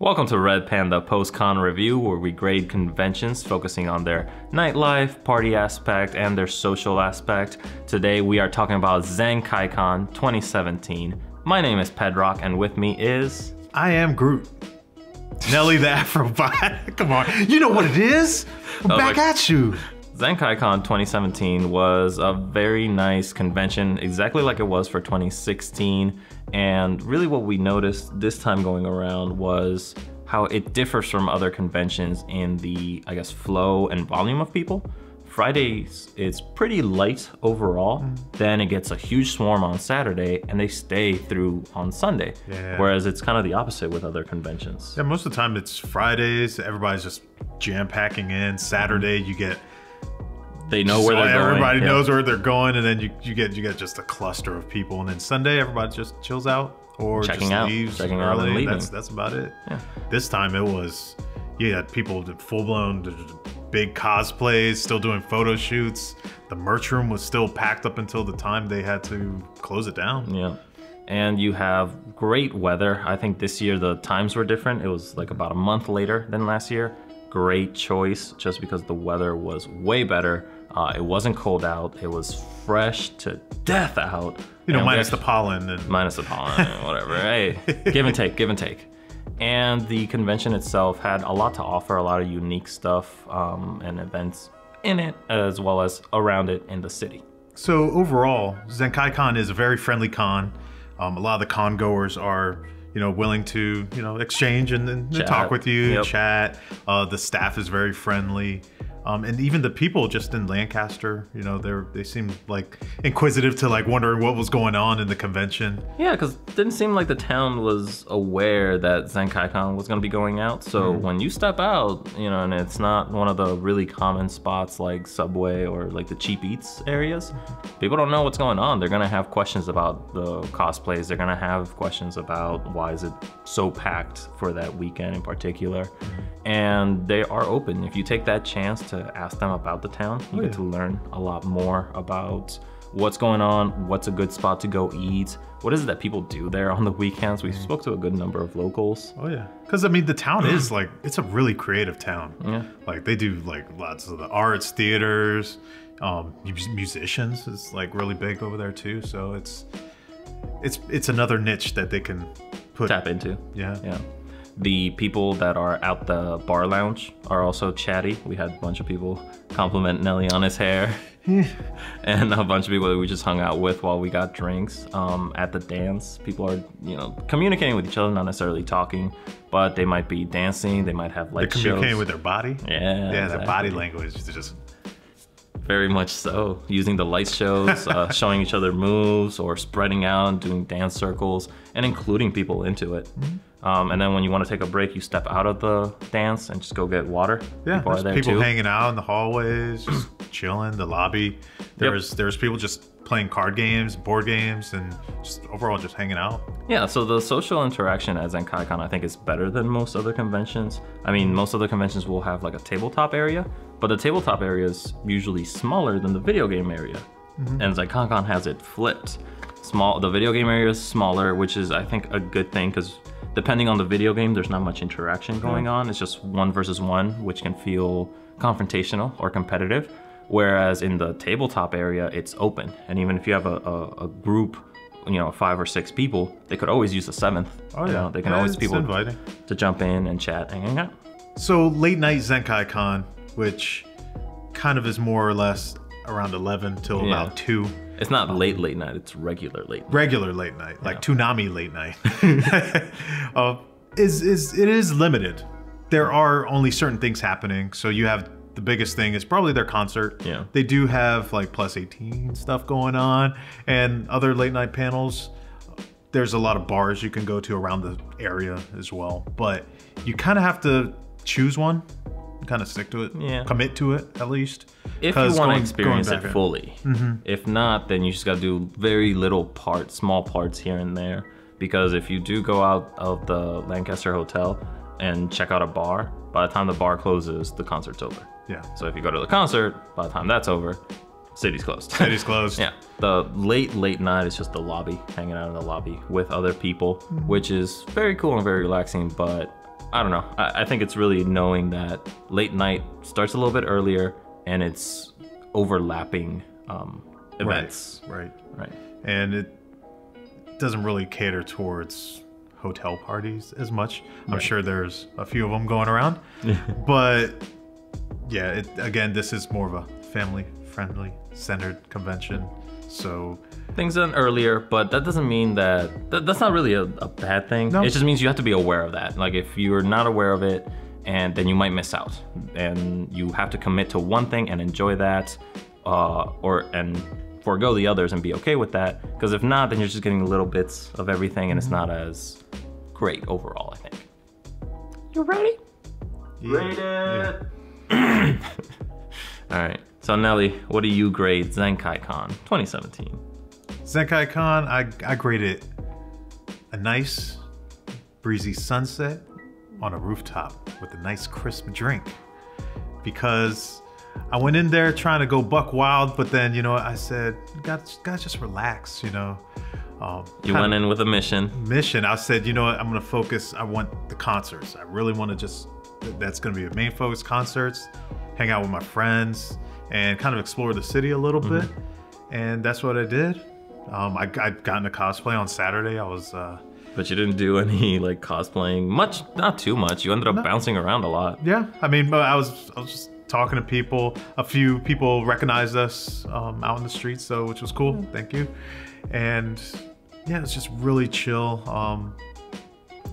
Welcome to Red Panda Post-Con Review, where we grade conventions focusing on their nightlife, party aspect, and their social aspect. Today we are talking about Zenkaikon 2017. My name is Pedrock, and with me is... I am Groot. Nelly the Afrobot. Come on, you know what it is. We're back at you. Zenkaikon 2017 was a very nice convention, exactly like it was for 2016. And really what we noticed this time going around was how it differs from other conventions in the, I guess, flow and volume of people. Fridays, it's pretty light overall. Then it gets a huge swarm on Saturday and they stay through on Sunday. Yeah. Whereas it's kind of the opposite with other conventions. Yeah, most of the time it's Fridays, everybody's just jam-packing in. Saturday you get... They know where they're going. Everybody knows where they're going, and then you get just a cluster of people. And then Sunday, everybody just chills out or Checking just out, leaves checking out early. and leaving. That's about it. Yeah. This time it was, you had people that full-blown big cosplays, still doing photo shoots. The merch room was still packed up until the time they had to close it down. Yeah. And you have great weather. I think this year the times were different. It was like about a month later than last year. Great choice, just because the weather was way better. It wasn't cold out. It was fresh to death out. You know, minus the pollen. And... Minus the pollen, whatever. Hey, give and take, give and take. And the convention itself had a lot to offer, a lot of unique stuff and events in it, as well as around it in the city. So overall, Zenkaikon is a very friendly con. A lot of the con goers are, you know, willing to, you know, exchange and talk with you, chat. The staff is very friendly. And even the people just in Lancaster, you know, they seemed like inquisitive to like wondering what was going on in the convention. Yeah, because it didn't seem like the town was aware that Zenkaikon was going to be going out. So when you step out, you know, and it's not one of the really common spots like Subway or like the cheap eats areas, people don't know what's going on. They're going to have questions about the cosplays. They're going to have questions about why is it so packed for that weekend in particular. And they are open. If you take that chance to ask them about the town, you get to learn a lot more about what's going on, what's a good spot to go eat, what is it that people do there on the weekends. We spoke to a good number of locals. Oh yeah, because I mean the town is like, it's a really creative town. Yeah, like they do like lots of the arts, theaters, musicians is like really big over there too. So it's another niche that they can tap into. Yeah. The people that are out the bar lounge are also chatty. We had a bunch of people compliment Nelly on his hair. And a bunch of people that we just hung out with while we got drinks. At the dance, people are, you know, communicating with each other, not necessarily talking, but they might be dancing, they might have light shows. They're communicating with their body? Yeah, exactly. Their body language is just... Very much so. Using the light shows, showing each other moves, or spreading out and doing dance circles, and including people into it. And then when you want to take a break, you step out of the dance and just go get water. Yeah, there's people hanging out in the hallways, just chilling, the lobby. There's people just playing card games, board games, and just overall just hanging out. Yeah, so the social interaction at Zenkaikon I think is better than most other conventions. I mean, most other conventions will have like a tabletop area, but the tabletop area is usually smaller than the video game area. And Zenkaikon has it flipped. The video game area is smaller, which is I think a good thing, because depending on the video game, there's not much interaction going on. It's just 1 versus 1, which can feel confrontational or competitive. Whereas in the tabletop area, it's open. And even if you have a group, you know, 5 or 6 people, they could always use a 7th. Oh yeah. You know, they can always people to jump in and chat and hang out. So late night Zenkaikon, which kind of is more or less around 11 till about 2. It's not late night, it's regular late night. Regular late night, like Toonami late night. It is limited. There are only certain things happening. So you have, the biggest thing is probably their concert. Yeah. They do have like +18 stuff going on, and other late night panels. There's a lot of bars you can go to around the area as well. But you kind of have to choose one, kind of stick to it, commit to it at least. If you want to experience it fully. If not, then you just got to do very little parts, small parts here and there. Because if you do go out of the Lancaster Hotel and check out a bar, by the time the bar closes, the concert's over. Yeah. So if you go to the concert, by the time that's over, city's closed. City's closed. Yeah. The late night is just the lobby, hanging out in the lobby with other people, which is very cool and very relaxing, but I don't know. I think it's really knowing that late night starts a little bit earlier and it's overlapping events. Right. Right. And it doesn't really cater towards hotel parties as much. I'm sure there's a few of them going around, but yeah, again, this is more of a family-friendly centered convention. So things done earlier, but that doesn't mean that's not really a bad thing. No. It just means you have to be aware of that. Like if you're not aware of it, and then you might miss out, and you have to commit to one thing and enjoy that, and forego the others and be okay with that. Because if not, then you're just getting little bits of everything, and it's not as great overall, I think. You ready? Yeah. Rate it. All right. So Nelly, what do you grade Zenkaikon 2017? Zenkaikon, I grade it a nice breezy sunset on a rooftop with a nice crisp drink. Because I went in there trying to go buck wild, but then, you know, I said, guys, just relax, you know. You went in with a mission. I said, you know what, I'm gonna focus, I want the concerts. I really wanna that's gonna be the main focus, concerts, hang out with my friends, and kind of explore the city a little bit. And that's what I did. I got into cosplay on Saturday. I was... But you didn't do any like cosplaying much, not too much. You ended up bouncing around a lot. Yeah, I mean, I was just talking to people. A few people recognized us out in the streets, so which was cool. Thank you. And yeah, it's just really chill.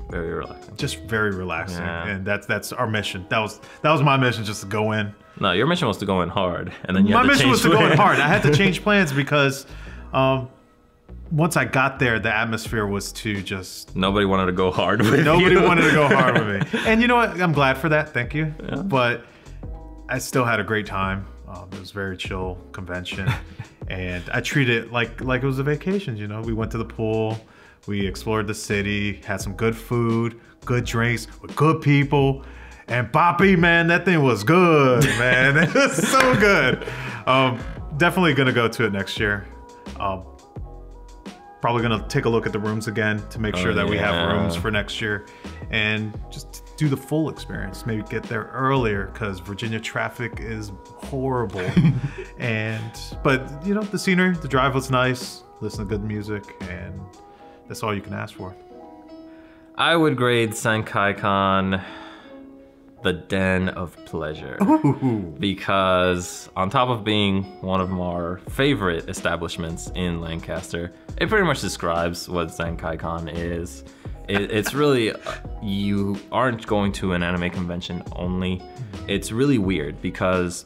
Very relaxing. Just very relaxing, and that's our mission. That was my mission, just to go in. No, your mission was to go in hard, and then you had to change my mission was to go in hard. I had to change plans because once I got there, the atmosphere was to just... Nobody wanted to go hard with Nobody wanted to go hard with me. And you know what? I'm glad for that. Thank you. Yeah. But I still had a great time. It was a very chill convention. And I treated it like it was a vacation, you know? We went to the pool. We explored the city, had some good food, good drinks, with good people. And Boppy, man, that thing was good, man. It was so good. Definitely going to go to it next year. Probably gonna take a look at the rooms again to make sure that we have rooms for next year, and just do the full experience. Maybe get there earlier because Virginia traffic is horrible. But you know, the scenery, the drive was nice. Listen to good music, and that's all you can ask for. I would grade Zenkaikon the Den of Pleasure. Ooh. Because on top of being one of our favorite establishments in Lancaster, it pretty much describes what Zenkaikon is. It's really, you aren't going to an anime convention only. It's really weird because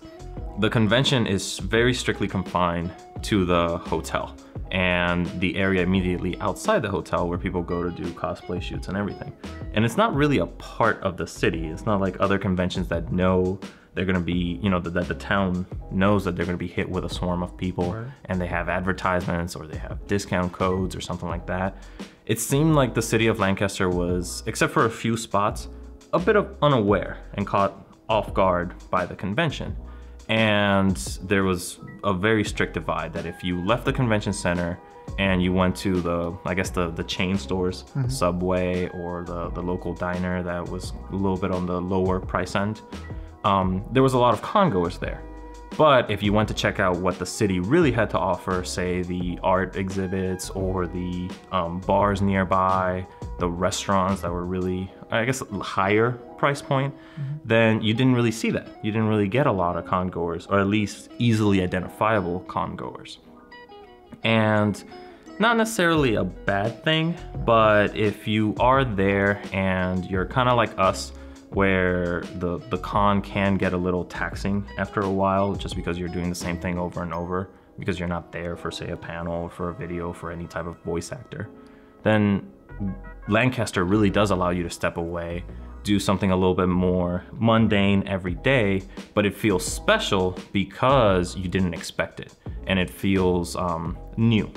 the convention is very strictly confined to the hotel and the area immediately outside the hotel where people go to do cosplay shoots and everything. And it's not really a part of the city. It's not like other conventions that know they're gonna be, you know, that the town knows that they're gonna be hit with a swarm of people, and they have advertisements or they have discount codes or something like that. It seemed like the city of Lancaster was, except for a few spots, a bit of unaware and caught off guard by the convention. And there was a very strict divide that if you left the convention center and you went to the chain stores, Subway or the local diner that was a little bit on the lower price end, there was a lot of con-goers there. But if you went to check out what the city really had to offer, say the art exhibits or the bars nearby, the restaurants that were really, I guess, higher price point, then you didn't really see that. You didn't really get a lot of con-goers, or at least easily identifiable con-goers. And not necessarily a bad thing, but if you are there and you're kind of like us, where the con can get a little taxing after a while just because you're doing the same thing over and over because you're not there for, say, a panel, for a video, for any type of voice actor, then Lancaster really does allow you to step away, do something a little bit more mundane every day, but it feels special because you didn't expect it, and it feels new,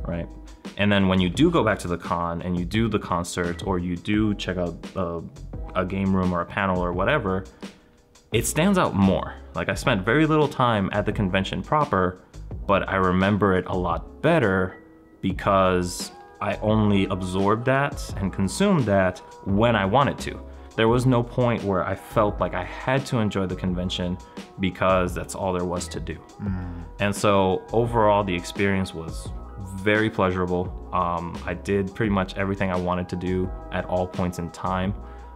right? And then when you do go back to the con and you do the concert or you do check out a game room or a panel or whatever, it stands out more. Like, I spent very little time at the convention proper, but I remember it a lot better because I only absorbed that and consumed that when I wanted to. there was no point where I felt like I had to enjoy the convention because that's all there was to do. And so overall, the experience was very pleasurable. I did pretty much everything I wanted to do at all points in time.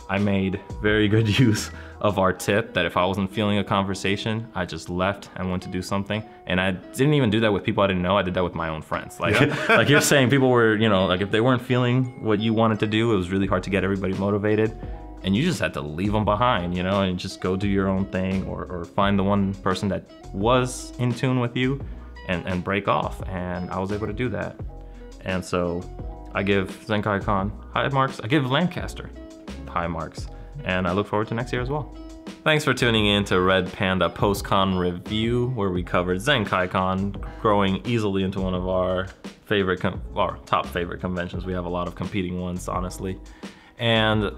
I made very good use of our tip that if I wasn't feeling a conversation, I just left and went to do something. And I didn't even do that with people I didn't know. I did that with my own friends. Like, like you're saying, people were, you know, like if they weren't feeling what you wanted to do, it was really hard to get everybody motivated. And you just had to leave them behind, you know, and just go do your own thing, or find the one person that was in tune with you and break off. And I was able to do that. And so I give Zenkaikon high marks. I give Lancaster high marks, and I look forward to next year as well. Thanks for tuning in to Red Panda Post-Con Review, where we covered Zenkaikon, growing easily into one of our top favorite conventions. We have a lot of competing ones, honestly. And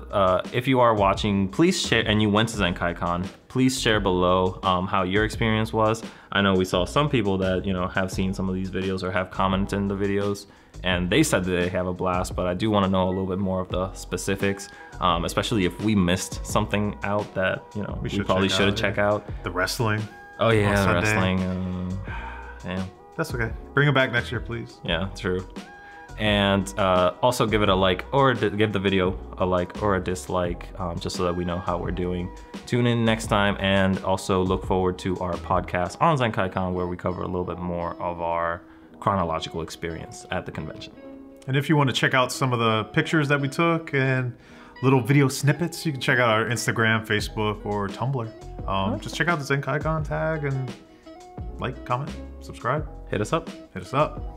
if you are watching, please share, and you went to Zenkaikon, please share below how your experience was. I know we saw some people that, you know, have seen some of these videos or have commented in the videos, and they said that they have a blast, but I do want to know a little bit more of the specifics, especially if we missed something out that, you know, we probably should check out. The wrestling. Oh yeah, the wrestling. Damn. That's okay. Bring it back next year, please. Yeah, true. And also give it a like, or give the video a like or a dislike, just so that we know how we're doing. Tune in next time, and also look forward to our podcast on Zenkaikon, where we cover a little bit more of our chronological experience at the convention. And if you want to check out some of the pictures that we took and little video snippets, you can check out our Instagram, Facebook, or Tumblr. Just check out the Zenkaikon tag and like, comment, subscribe. Hit us up. Hit us up.